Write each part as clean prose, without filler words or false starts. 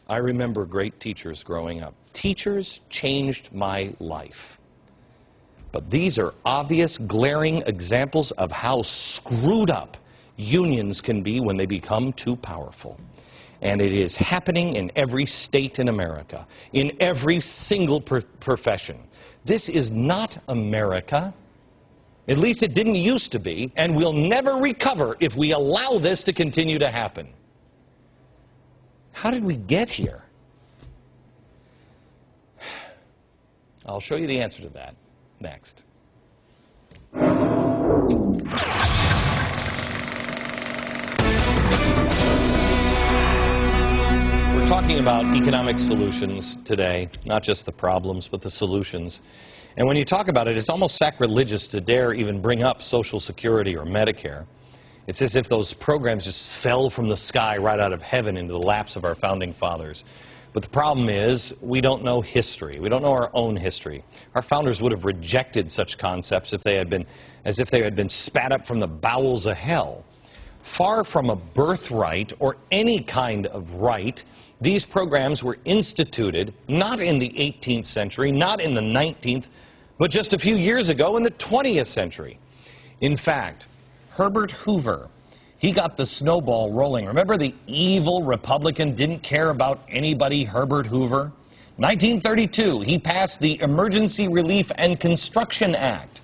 I remember great teachers growing up. Teachers changed my life. But these are obvious, glaring examples of how screwed up unions can be when they become too powerful. And it is happening in every state in America, in every single profession. This is not America. At least it didn't used to be, and we'll never recover if we allow this to continue to happen. How did we get here? I'll show you the answer to that next. We're talking about economic solutions today, not just the problems, but the solutions. And when you talk about it, it's almost sacrilegious to dare even bring up Social Security or Medicare. It's as if those programs just fell from the sky right out of heaven into the laps of our founding fathers. But the problem is, we don't know history. We don't know our own history. Our founders would have rejected such concepts if they had been, as if they had been spat up from the bowels of hell. Far from a birthright or any kind of right, these programs were instituted not in the 18th century, not in the 19th, but just a few years ago in the 20th century. In fact, Herbert Hoover, he got the snowball rolling. Remember the evil Republican didn't care about anybody, Herbert Hoover? 1932, he passed the Emergency Relief and Construction Act.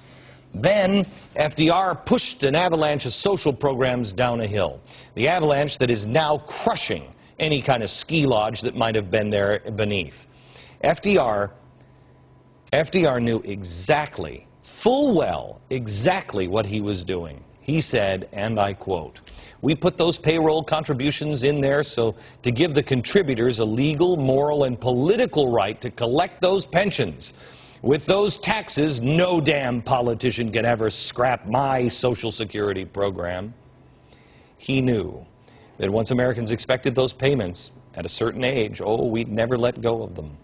Then FDR pushed an avalanche of social programs down a hill. The avalanche that is now crushing any kind of ski lodge that might have been there beneath. FDR knew exactly, full well, exactly what he was doing. He said, and I quote, "We put those payroll contributions in there so to give the contributors a legal, moral, and political right to collect those pensions. With those taxes, no damn politician can ever scrap my Social Security program." He knew that once Americans expected those payments at a certain age, oh, we'd never let go of them.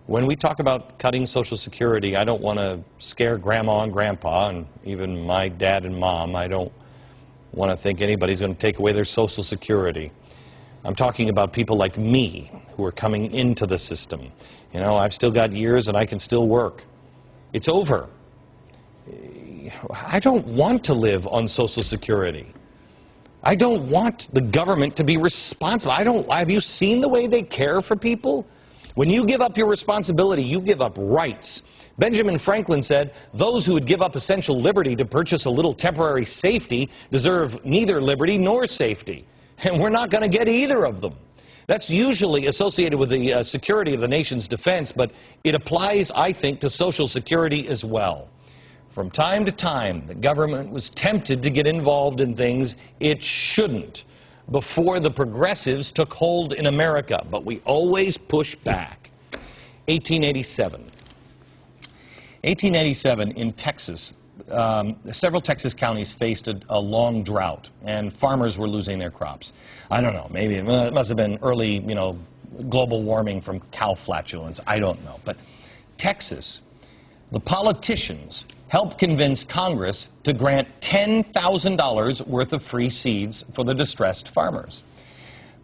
When we talk about cutting Social Security, I don't want to scare Grandma and Grandpa, and even my dad and mom. I don't want to think anybody's going to take away their Social Security. I'm talking about people like me who are coming into the system. You know, I've still got years and I can still work. It's over. I don't want to live on Social Security. I don't want the government to be responsible. Have you seen the way they care for people? When you give up your responsibility, you give up rights. Benjamin Franklin said, "Those who would give up essential liberty to purchase a little temporary safety deserve neither liberty nor safety." And we're not going to get either of them. That's usually associated with the security of the nation's defense, but it applies, I think, to Social Security as well. From time to time, the government was tempted to get involved in things it shouldn't before the progressives took hold in America, but we always push back. 1887. 1887 in Texas, several Texas counties faced a long drought, and farmers were losing their crops. I don't know, maybe it must have been early, global warming from cow flatulence. I don't know. But Texas, the politicians helped convince Congress to grant $10,000 worth of free seeds for the distressed farmers.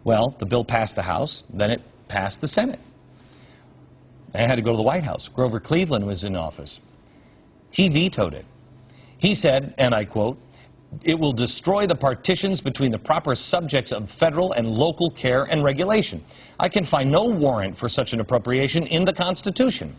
Well, the bill passed the House, then it passed the Senate. And it had to go to the White House. Grover Cleveland was in office. He vetoed it. He said, and I quote, "It will destroy the partitions between the proper subjects of federal and local care and regulation. I can find no warrant for such an appropriation in the Constitution."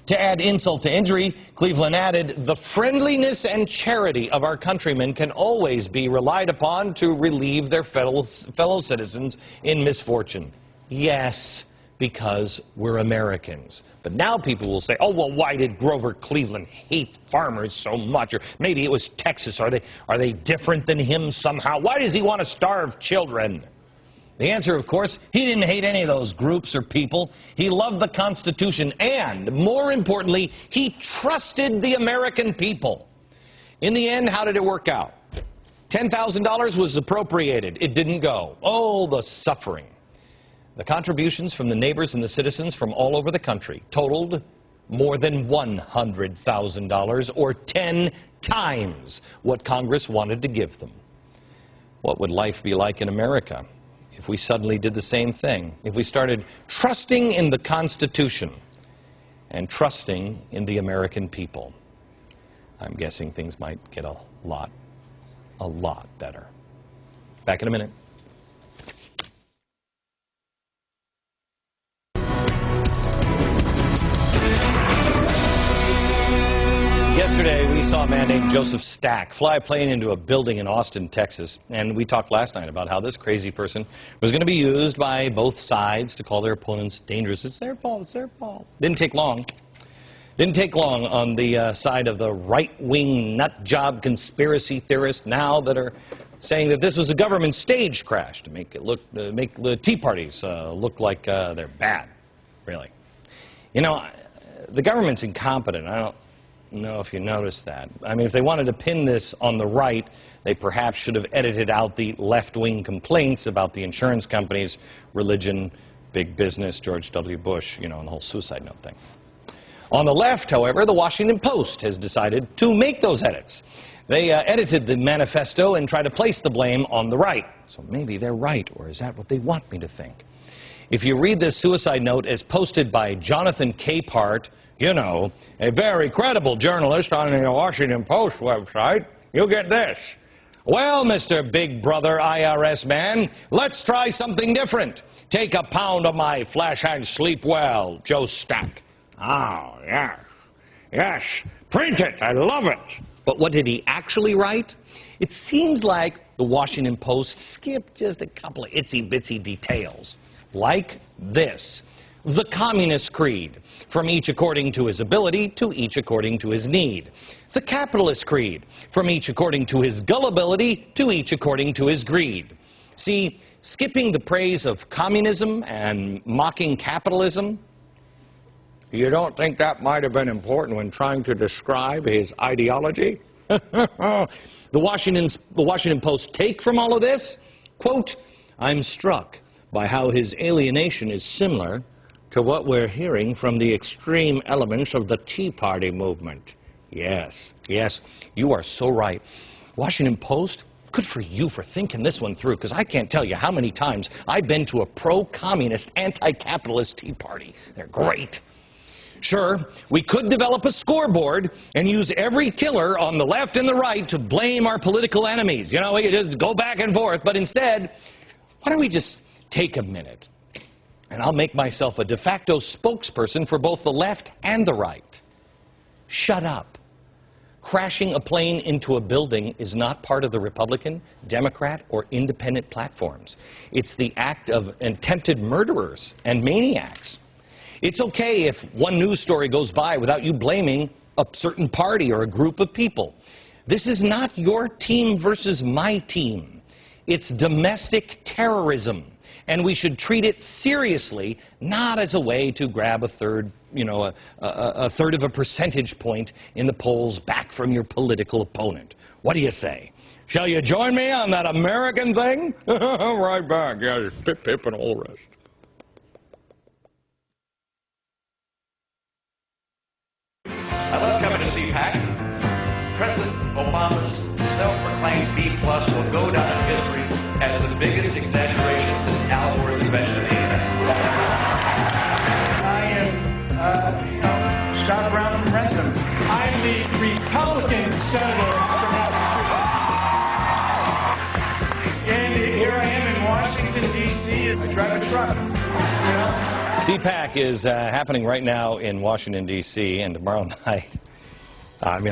To add insult to injury, Cleveland added, "The friendliness and charity of our countrymen can always be relied upon to relieve their fellow citizens in misfortune." Yes, because we're Americans. But now people will say, "Oh, well, why did Grover Cleveland hate farmers so much?" Or maybe it was Texas. Are they different than him somehow? Why does he want to starve children? The answer, of course, he didn't hate any of those groups or people. He loved the Constitution, and, more importantly, he trusted the American people. In the end, how did it work out? $10,000 was appropriated. It didn't go. Oh, the suffering. The contributions from the neighbors and the citizens from all over the country totaled more than $100,000, or 10 times what Congress wanted to give them. What would life be like in America if we suddenly did the same thing, if we started trusting in the Constitution and trusting in the American people, I'm guessing things might get a lot better. Back in a minute. Yesterday, we saw a man named Joseph Stack fly a plane into a building in Austin, Texas. And we talked last night about how this crazy person was going to be used by both sides to call their opponents dangerous. It's their fault, it's their fault. Didn't take long. Didn't take long on the side of the right-wing nut-job conspiracy theorists now that are saying that this was a government stage crash to make the Tea Parties look like they're bad, really. You know, the government's incompetent. I don't know if you noticed that. I mean, if they wanted to pin this on the right, they perhaps should have edited out the left-wing complaints about the insurance companies, religion, big business, George W. Bush, you know, and the whole suicide note thing. On the left, however, the Washington Post has decided to make those edits. They edited the manifesto and tried to place the blame on the right. So maybe they're right, or is that what they want me to think? If you read this suicide note as posted by Jonathan Capehart, you know, a very credible journalist on the Washington Post website, you get this. Well, Mr. Big Brother IRS man, let's try something different. Take a pound of my flesh and sleep well, Joe Stack. Oh, yes. Yes. Print it. I love it. But what did he actually write? It seems like the Washington Post skipped just a couple of itsy-bitsy details. Like this. The Communist Creed, from each according to his ability to each according to his need. The Capitalist Creed, from each according to his gullibility to each according to his greed. See, skipping the praise of communism and mocking capitalism, you don't think that might have been important when trying to describe his ideology? The Washington Post take from all of this, quote, I'm struck by how his alienation is similar to what we're hearing from the extreme elements of the Tea Party movement. Yes, yes, you are so right. Washington Post, good for you for thinking this one through, because I can't tell you how many times I've been to a pro-communist, anti-capitalist Tea Party. They're great. Sure, we could develop a scoreboard and use every killer on the left and the right to blame our political enemies. You know, we could just go back and forth, but instead, why don't we just take a minute and I'll make myself a de facto spokesperson for both the left and the right. Shut up. Crashing a plane into a building is not part of the Republican, Democrat, or Independent platforms. It's the act of attempted murderers and maniacs. It's okay if one news story goes by without you blaming a certain party or a group of people. This is not your team versus my team. It's domestic terrorism, and we should treat it seriously, not as a way to grab a third of a percentage point in the polls back from your political opponent. What do you say? Shall you join me on that American thing? Right back. Yeah, pip, pip, and all the rest. I love coming to CPAC. President Obama's self-proclaimed B+ will go down in history as the biggest exaggeration since Al Gore's invention of the internet. I am, Scott Brown from Princeton. I'm the Republican senator from Massachusetts. And here I am in Washington, D.C. I drive a truck. You know? CPAC is happening right now in Washington, D.C., and tomorrow night, I'm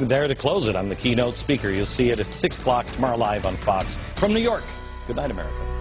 there to close it. I'm the keynote speaker. You'll see it at 6 o'clock tomorrow live on Fox. From New York, good night, America.